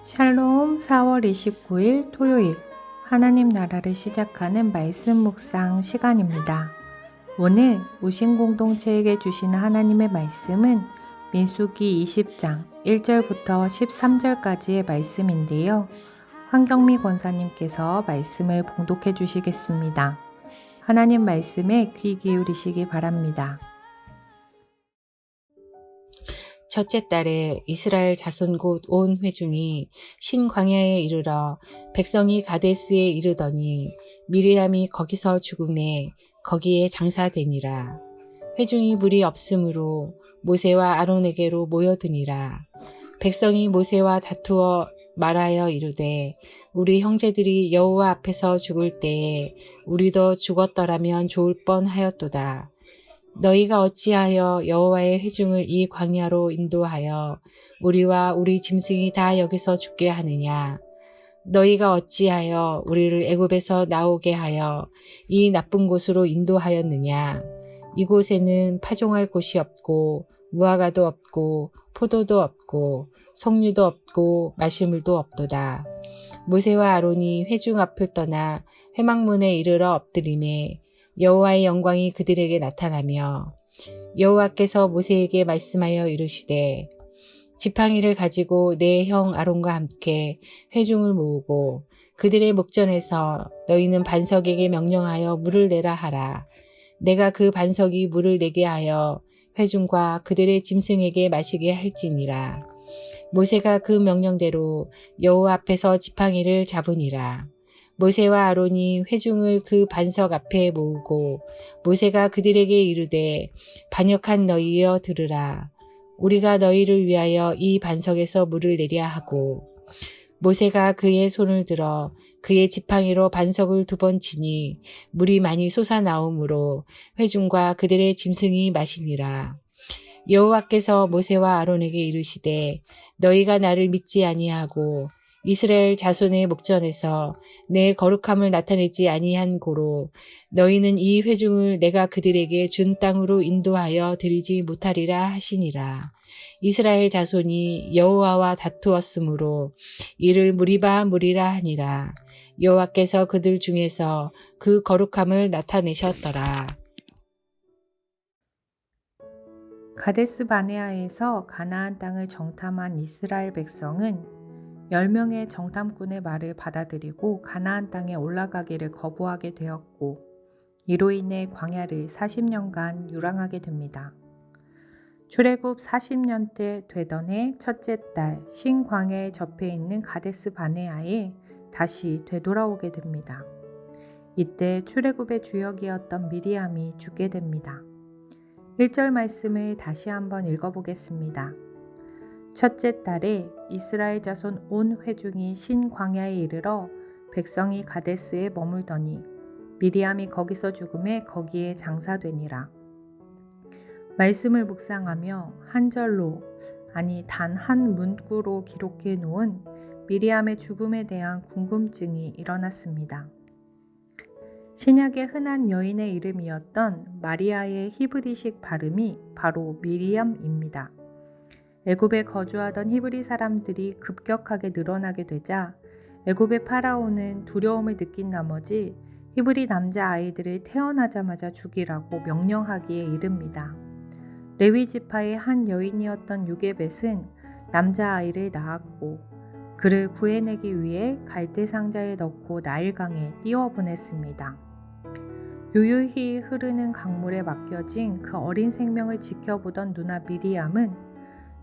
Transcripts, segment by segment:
샬롬 4월 29일 토요일 하나님 나라를 시작하는 말씀 묵상 시간입니다. 오늘 우신 공동체에게 주시는 하나님의 말씀은 민수기 20장 1절부터 13절까지의 말씀인데요. 황경미 권사님께서 말씀을 봉독해 주시겠습니다. 하나님 말씀에 귀 기울이시기 바랍니다. 첫째 달에 이스라엘 자손 곧 온 회중이 신광야에 이르러 백성이 가데스에 이르더니 미리암이 거기서 죽음에 거기에 장사되니라. 회중이 물이 없으므로 모세와 아론에게로 모여드니라. 백성이 모세와 다투어 말하여 이르되 우리 형제들이 여호와 앞에서 죽을 때에 우리도 죽었더라면 좋을 뻔하였도다. 너희가 어찌하여 여호와의 회중을 이 광야로 인도하여 우리와 우리 짐승이 다 여기서 죽게 하느냐? 너희가 어찌하여 우리를 애굽에서 나오게 하여 이 나쁜 곳으로 인도하였느냐? 이곳에는 파종할 곳이 없고 무화과도 없고 포도도 없고 석류도 없고 마실물도 없도다. 모세와 아론이 회중 앞을 떠나 회막문에 이르러 엎드리매 여호와의 영광이 그들에게 나타나며 여호와께서 모세에게 말씀하여 이르시되 지팡이를 가지고 내 형 아론과 함께 회중을 모으고 그들의 목전에서 너희는 반석에게 명령하여 물을 내라 하라. 내가 그 반석이 물을 내게 하여 회중과 그들의 짐승에게 마시게 할지니라. 모세가 그 명령대로 여호와 앞에서 지팡이를 잡으니라. 모세와 아론이 회중을 그 반석 앞에 모으고 모세가 그들에게 이르되 반역한 너희여 들으라. 우리가 너희를 위하여 이 반석에서 물을 내랴 하고 모세가 그의 손을 들어 그의 지팡이로 반석을 2번 치니 물이 많이 솟아나오므로 회중과 그들의 짐승이 마시니라. 여호와께서 모세와 아론에게 이르시되 너희가 나를 믿지 아니하고 이스라엘 자손의 목전에서 내 거룩함을 나타내지 아니한 고로 너희는 이 회중을 내가 그들에게 준 땅으로 인도하여 드리지 못하리라 하시니라. 이스라엘 자손이 여호와와 다투었으므로 이를 무리바 무리라 하니라. 여호와께서 그들 중에서 그 거룩함을 나타내셨더라. 가데스 바네아에서 가나안 땅을 정탐한 이스라엘 백성은 10명의 정탐꾼의 말을 받아들이고 가나안 땅에 올라가기를 거부하게 되었고 이로 인해 광야를 40년간 유랑하게 됩니다. 출애굽 40년 때 되던 해 첫째 달 신광야에 접해 있는 가데스 바네아에 다시 되돌아오게 됩니다. 이때 출애굽의 주역이었던 미리암이 죽게 됩니다. 1절 말씀을 다시 한번 읽어보겠습니다. 첫째 달에 이스라엘 자손 온 회중이 신광야에 이르러 백성이 가데스에 머물더니 미리암이 거기서 죽음에 거기에 장사되니라. 말씀을 묵상하며 한 절로 아니 단 한 문구로 기록해 놓은 미리암의 죽음에 대한 궁금증이 일어났습니다. 신약의 흔한 여인의 이름이었던 마리아의 히브리식 발음이 바로 미리암입니다. 애굽에 거주하던 히브리 사람들이 급격하게 늘어나게 되자 애굽의 파라오는 두려움을 느낀 나머지 히브리 남자 아이들을 태어나자마자 죽이라고 명령하기에 이릅니다. 레위 지파의 한 여인이었던 요게벳은 남자 아이를 낳았고 그를 구해내기 위해 갈대 상자에 넣고 나일강에 띄워보냈습니다. 유유히 흐르는 강물에 맡겨진 그 어린 생명을 지켜보던 누나 미리암은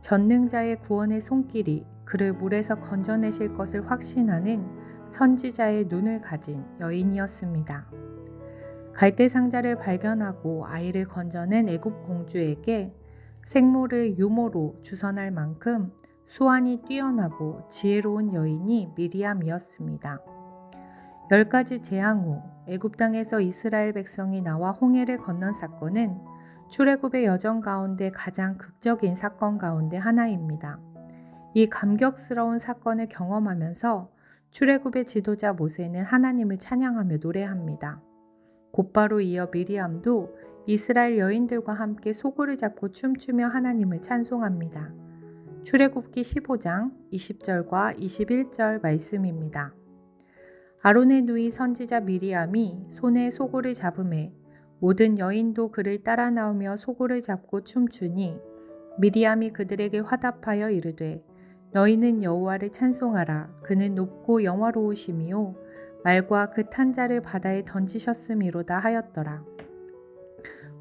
전능자의 구원의 손길이 그를 물에서 건져내실 것을 확신하는 선지자의 눈을 가진 여인이었습니다. 갈대 상자를 발견하고 아이를 건져낸 애굽 공주에게 생모를 유모로 주선할 만큼 수완이 뛰어나고 지혜로운 여인이 미리암이었습니다. 10가지 재앙 후 애굽 땅에서 이스라엘 백성이 나와 홍해를 건넌 사건은 출애굽의 여정 가운데 가장 극적인 사건 가운데 하나입니다. 이 감격스러운 사건을 경험하면서 출애굽의 지도자 모세는 하나님을 찬양하며 노래합니다. 곧바로 이어 미리암도 이스라엘 여인들과 함께 소고를 잡고 춤추며 하나님을 찬송합니다. 출애굽기 15장 20절과 21절 말씀입니다. 아론의 누이 선지자 미리암이 손에 소고를 잡음에 모든 여인도 그를 따라 나오며 소고를 잡고 춤추니 미리암이 그들에게 화답하여 이르되 너희는 여호와를 찬송하라. 그는 높고 영화로우심이요 말과 그 탄자를 바다에 던지셨음이로다 하였더라.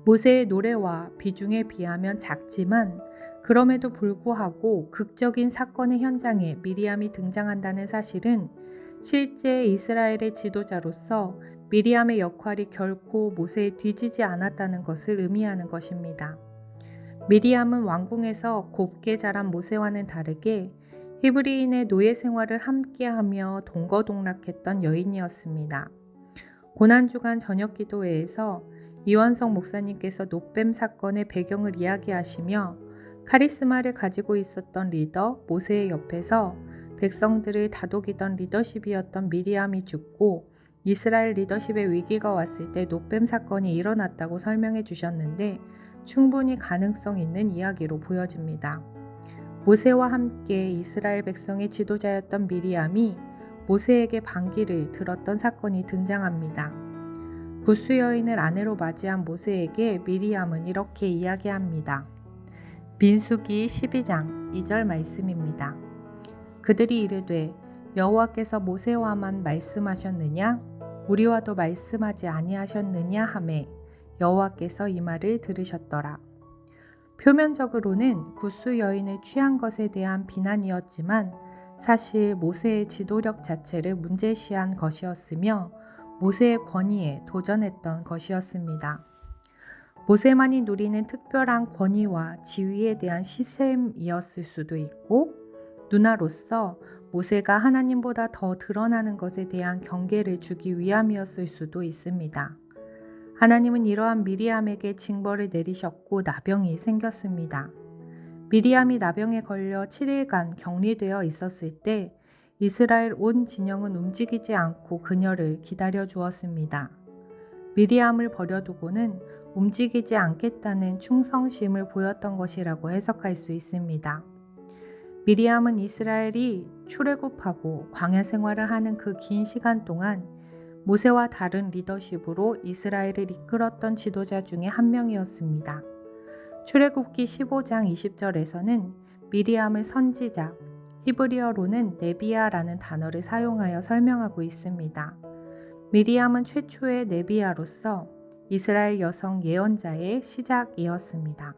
모세의 노래와 비중에 비하면 작지만 그럼에도 불구하고 극적인 사건의 현장에 미리암이 등장한다는 사실은 실제 이스라엘의 지도자로서 미리암의 역할이 결코 모세에 뒤지지 않았다는 것을 의미하는 것입니다. 미리암은 왕궁에서 곱게 자란 모세와는 다르게 히브리인의 노예 생활을 함께하며 동거동락했던 여인이었습니다. 고난주간 저녁기도회에서 이원석 목사님께서 노뱀 사건의 배경을 이야기하시며 카리스마를 가지고 있었던 리더 모세의 옆에서 백성들을 다독이던 리더십이었던 미리암이 죽고 이스라엘 리더십의 위기가 왔을 때 노뱀 사건이 일어났다고 설명해 주셨는데 충분히 가능성 있는 이야기로 보여집니다. 모세와 함께 이스라엘 백성의 지도자였던 미리암이 모세에게 반기를 들었던 사건이 등장합니다. 구스 여인을 아내로 맞이한 모세에게 미리암은 이렇게 이야기합니다. 민수기 12장 2절 말씀입니다. 그들이 이르되 여호와께서 모세와만 말씀하셨느냐? 우리와도 말씀하지 아니하셨느냐 하매 여호와께서 이 말을 들으셨더라. 표면적으로는 구스 여인을 취한 것에 대한 비난이었지만 사실 모세의 지도력 자체를 문제시한 것이었으며 모세의 권위에 도전했던 것이었습니다. 모세만이 누리는 특별한 권위와 지위에 대한 시샘이었을 수도 있고 누나로서 모세가 하나님보다 더 드러나는 것에 대한 경계를 주기 위함이었을 수도 있습니다. 하나님은 이러한 미리암에게 징벌을 내리셨고 나병이 생겼습니다. 미리암이 나병에 걸려 7일간 격리되어 있었을 때 이스라엘 온 진영은 움직이지 않고 그녀를 기다려 주었습니다. 미리암을 버려두고는 움직이지 않겠다는 충성심을 보였던 것이라고 해석할 수 있습니다. 미리암은 이스라엘이 출애굽하고 광야 생활을 하는 그 긴 시간 동안 모세와 다른 리더십으로 이스라엘을 이끌었던 지도자 중에 한 명이었습니다. 출애굽기 15장 20절에서는 미리암을 선지자, 히브리어로는 네비아라는 단어를 사용하여 설명하고 있습니다. 미리암은 최초의 네비아로서 이스라엘 여성 예언자의 시작이었습니다.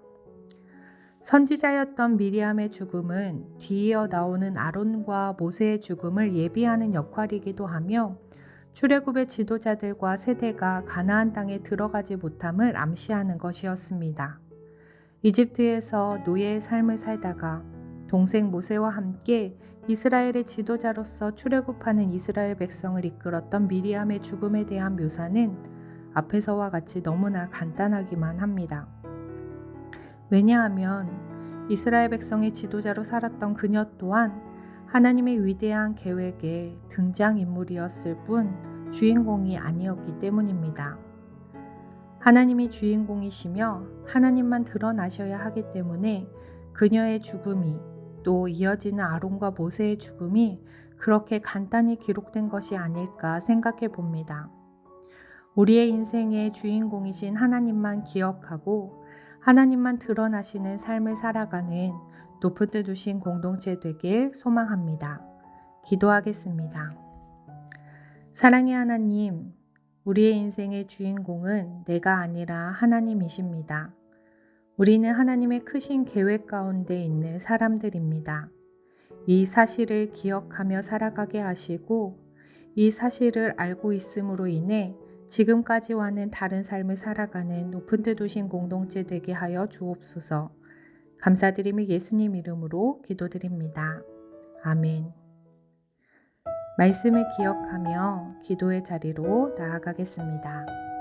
선지자였던 미리암의 죽음은 뒤이어 나오는 아론과 모세의 죽음을 예비하는 역할이기도 하며 출애굽의 지도자들과 세대가 가나안 땅에 들어가지 못함을 암시하는 것이었습니다. 이집트에서 노예의 삶을 살다가 동생 모세와 함께 이스라엘의 지도자로서 출애굽하는 이스라엘 백성을 이끌었던 미리암의 죽음에 대한 묘사는 앞에서와 같이 너무나 간단하기만 합니다. 왜냐하면 이스라엘 백성의 지도자로 살았던 그녀 또한 하나님의 위대한 계획의 등장인물이었을 뿐 주인공이 아니었기 때문입니다. 하나님이 주인공이시며 하나님만 드러나셔야 하기 때문에 그녀의 죽음이 또 이어지는 아론과 모세의 죽음이 그렇게 간단히 기록된 것이 아닐까 생각해 봅니다. 우리의 인생의 주인공이신 하나님만 기억하고 하나님만 드러나시는 삶을 살아가는 높은 데 두신 공동체 되길 소망합니다. 기도하겠습니다. 사랑의 하나님, 우리의 인생의 주인공은 내가 아니라 하나님이십니다. 우리는 하나님의 크신 계획 가운데 있는 사람들입니다. 이 사실을 기억하며 살아가게 하시고 이 사실을 알고 있음으로 인해 지금까지와는 다른 삶을 살아가는 높은 데 두신 공동체 되게 하여 주옵소서. 감사드리며 예수님 이름으로 기도드립니다. 아멘. 말씀을 기억하며 기도의 자리로 나아가겠습니다.